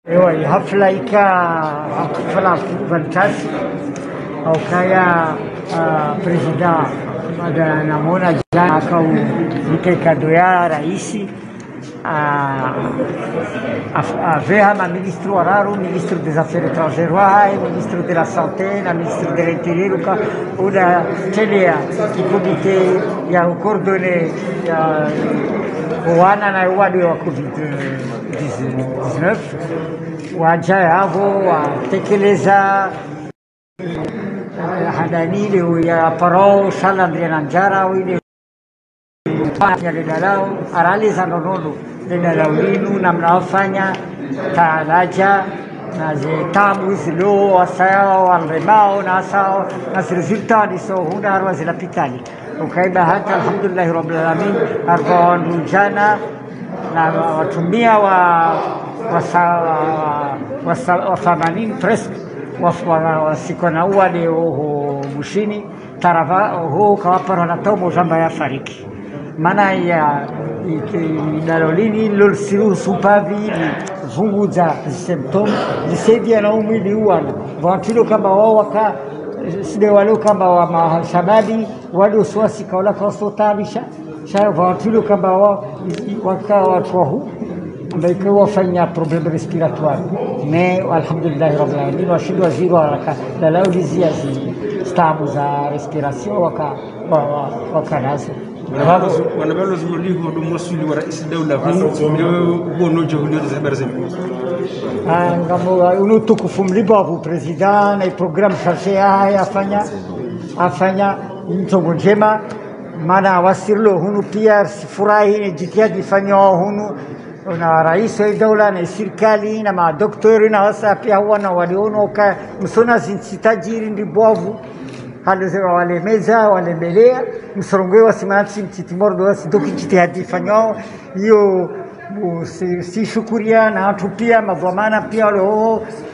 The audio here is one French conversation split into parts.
ايوا حفله حفله فانتاسي او كايا بريزيدان هذا نمونا جانا كو نيكي كادويا رئيسي aveva ma ministro Araru, ministro des Affaires étrangères, ministro della Santé, ministro dell'Interior, una télé qui comité il a coordonné wana na wadi wa COVID-19 wajao watekeleza hadanile ya parao sala ndranjara wile fanya lidalao araliza nonono lidalaulinu na mnafanya taalaja na zetabu zilo asao alrebao na asao na resultati so huna arwazi la pitali ukaiba hata alhamdulillah rabbil alamin arbaon jana na watumia wa 80 presque wasikona uwade oho mushini tarava oho kawapara na tomo jamba ya fariki mana ya dalolini lol siru supavi vunguza symptômes zisedia na umili uwana vantilo kama wao waka side walo kama wa mashababi wale swasi kaula kasotabisha sha vantilo kama wao waka watu huu ambayo wafanya problème respiratoire mais alhamdulillah rabbil alamin washidu waziri haraka dalao ziazi stabu za respiration wakanazo wanabalo zuliho do masuli wa rais dawla bono johulio de zabarzem ngamo unutukufu mlibavu president na program chargé afanya mtongo njema maana wasirlo hunu pia sifurahi ni jitihadi fanywa hunu na rais wa dawla na serikali na madoktori na wasa pia wana waliono ka msona zinsitajiri ndibovu halizewa wale meza wale belea msorongwe wasimanati mtitimordo wasi doki jitihadi fanywa hiyo si shukuria na watu pia madhamana pia wale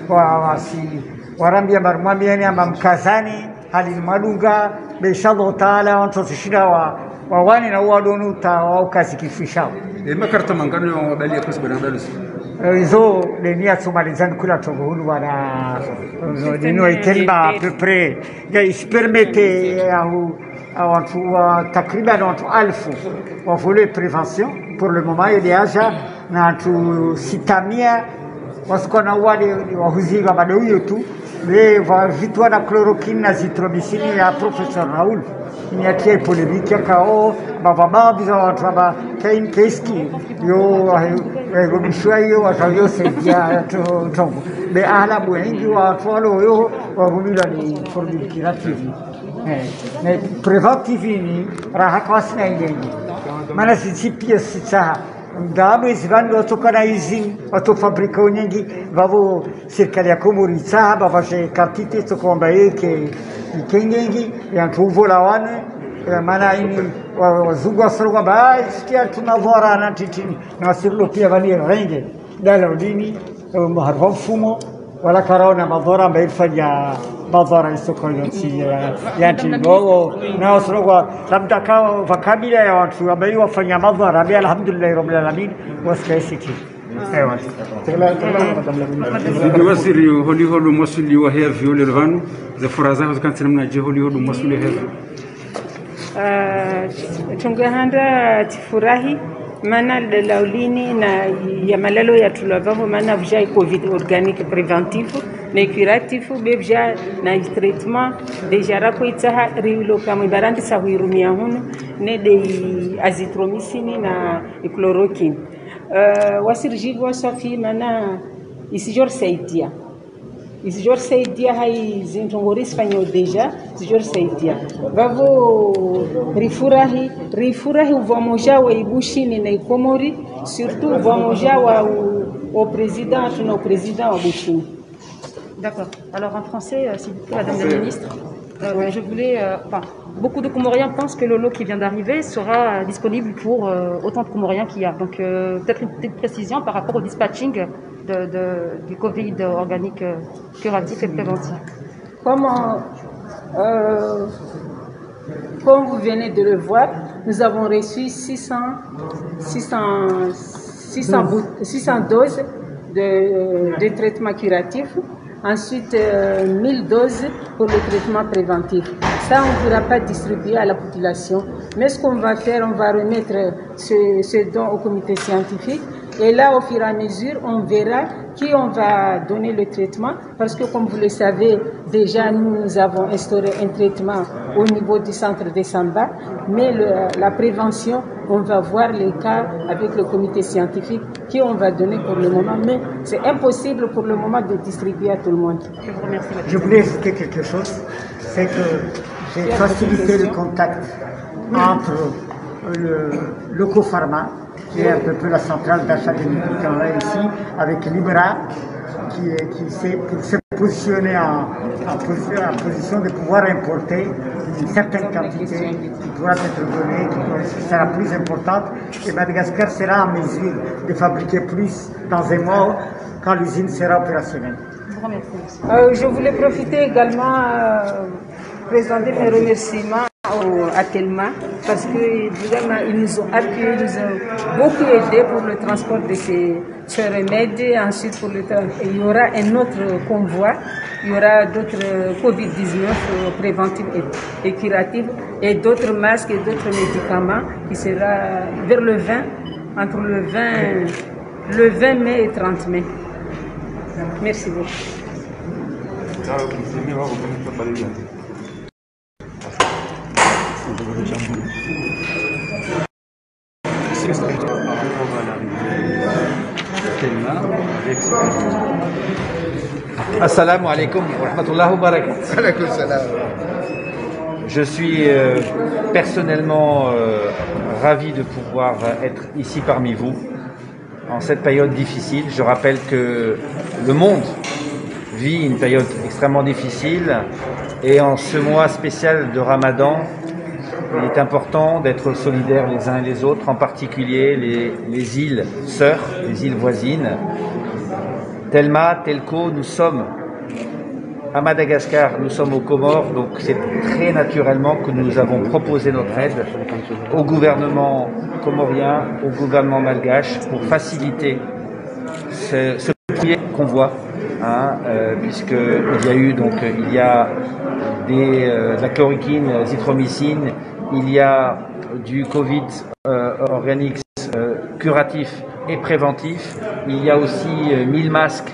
wasi warambia marmamiani ama mkazani hali madunga inshallah taala wantoshinda wawani na wadonu tawaokazi kifishao makarta mangano wabalia kwa sababu ndalusi hizo denia somalizani kula tongo hunu wana dino itelba à peu près ya permette watu takriban watu 1000 wa volet prévention pour le moment il y a déjà na tu sitamia wasikona wale wahuziga bado huyo tu le vitu na chloroquine na zitromycine ya professeur Raoul ni atie polémique kao baba biza watu baba kain keski yo gobishwa hiyo watayo saidia tongo be ala bwengi watu walo yo wabumila ni curative na preventive ni raha kwasina yengi maana si pia sita ndabe zivani watokana hizi watofabrika wengi vavo serikali ya Komori sahaba vashe kartite tokomba yake ikengengi ya tuvola wane maana ini wazungu wasoroga bai sikia tunavora na titini na wasirlo pia vali renge dala udini maharfa fumo wala karaona madhara ambayo ilifanya madhara isokoyoti yanti gogo na wasoroga labda kao vakabila ya watu ambao wafanya madhara bi alhamdulillah rabbil alamin waskaisiki ewa wasiri holi holu masuli wa hiya viole rvanu za furaza kantina mnaje holi holu masuli hiya tungahanda tifurahi mana laulini na ya malalo ya tulavaho mana vja covid organique préventif na curatif bebja na traitement deja rakoitaha riulo kama barandi sa huirumia huno ne de azithromycin na chloroquine wasirjigo safi mana isijor saidia isijor saidia hai zintongori espanhol deja isijor saidia vavo rifurahi uvamoja wa ibushini na ikomori surtout uvamoja wa au président na président wa bushini. D'accord. Alors en français, s'il vous plaît, Madame la Ministre, je voulais... beaucoup de Comoriens pensent que le lot qui vient d'arriver sera disponible pour autant de Comoriens qu'il y a. Donc peut-être une petite précision par rapport au dispatching du Covid organique curatif et préventif. Comme vous venez de le voir, nous avons reçu 600 doses de traitement curatif. Ensuite, 1000 doses pour le traitement préventif. Ça, on ne pourra pas distribuer à la population. Mais ce qu'on va faire, on va remettre ce don au comité scientifique. Et là, au fur et à mesure, on verra qui on va donner le traitement. Parce que, comme vous le savez, déjà, nous avons instauré un traitement au niveau du centre de Samba. Mais la prévention, on va voir les cas avec le comité scientifique qui on va donner pour le moment. Mais c'est impossible pour le moment de distribuer à tout le monde. Je vous remercie. Je voulais ajouter quelque chose. C'est que j'ai facilité le contact entre le Copharma, qui est un peu la centrale d'achat des médicaments ici, avec Libra, qui s'est positionné en position de pouvoir importer une certaine quantité qui pourra être donnée, qui sera plus importante, et Madagascar sera en mesure de fabriquer plus dans un mois quand l'usine sera opérationnelle. Je voulais profiter également présenter mes remerciements à Telma parce que vraiment ils nous ont appuyés, ils nous ont beaucoup aidés pour le transport de ces remèdes. Ensuite, il y aura un autre convoi, il y aura d'autres Covid-19 préventifs et curatifs et d'autres masques et d'autres médicaments qui sera vers le 20, entre le 20 mai et 30 mai. Merci beaucoup. Assalamu alaikum wa rahmatullahi wa barakatuh. Je suis personnellement ravi de pouvoir être ici parmi vous en cette période difficile. Je rappelle que le monde vit une période extrêmement difficile et en ce mois spécial de Ramadan, il est important d'être solidaires les uns et les autres, en particulier les îles sœurs, les îles voisines. Telma, Telco, nous sommes à Madagascar, nous sommes aux Comores, donc c'est très naturellement que nous avons proposé notre aide au gouvernement comorien, au gouvernement malgache pour faciliter ce premier convoi, puisqu'il y a eu de la chloroquine, azithromycine, il y a du Covid organique curatif et préventif, il y a aussi 1000 masques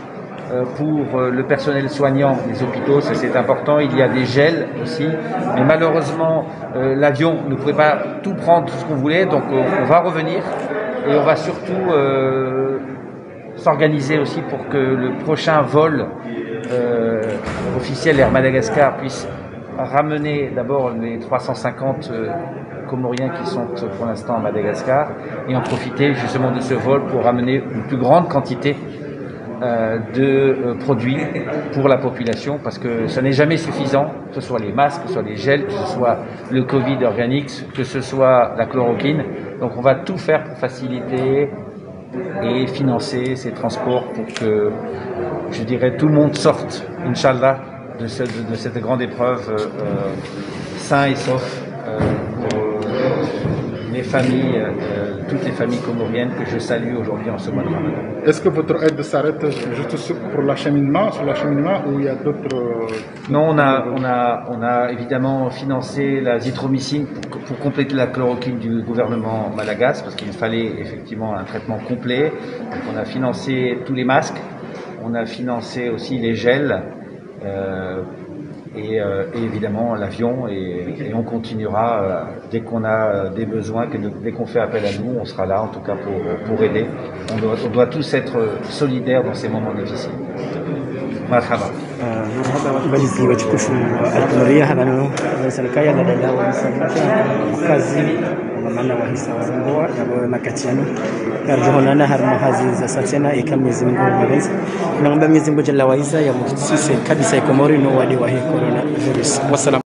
pour le personnel soignant des hôpitaux, ça c'est important, il y a des gels aussi, mais malheureusement l'avion ne pouvait pas tout prendre, tout ce qu'on voulait, donc on va revenir et on va surtout s'organiser aussi pour que le prochain vol officiel Air Madagascar puisse ramener d'abord les 350 Comoriens qui sont pour l'instant à Madagascar et en profiter justement de ce vol pour ramener une plus grande quantité de produits pour la population, parce que ça n'est jamais suffisant, que ce soit les masques, que ce soit les gels, que ce soit le Covid organique, que ce soit la chloroquine. Donc on va tout faire pour faciliter et financer ces transports pour que, je dirais, tout le monde sorte, Inch'Allah, de cette grande épreuve sain et sauf pour les familles, toutes les familles comoriennes que je salue aujourd'hui en ce mois de Ramadan. Est-ce que votre aide s'arrête juste pour l'acheminement, ou il y a d'autres... Non, on a évidemment financé la azithromycine pour compléter la chloroquine du gouvernement malagasy, parce qu'il fallait effectivement un traitement complet. Donc on a financé tous les masques, on a financé aussi les gels, et évidemment l'avion, et on continuera dès qu'on a des besoins, dès qu'on fait appel à nous, on sera là en tout cas pour aider. On doit tous être solidaires dans ces moments difficiles. Marhaba. Balizi watukufu alikumaria habano serikali na dada wa kazi maana wa hisa wa na makatiano yarjuhona har mahazi za satena ikamezi Mungu mwenzi naomba Mwenyezi Mungu jalla wa hisa ya msisi kabisa ikomori no wadi wa corona virus. Wassalam.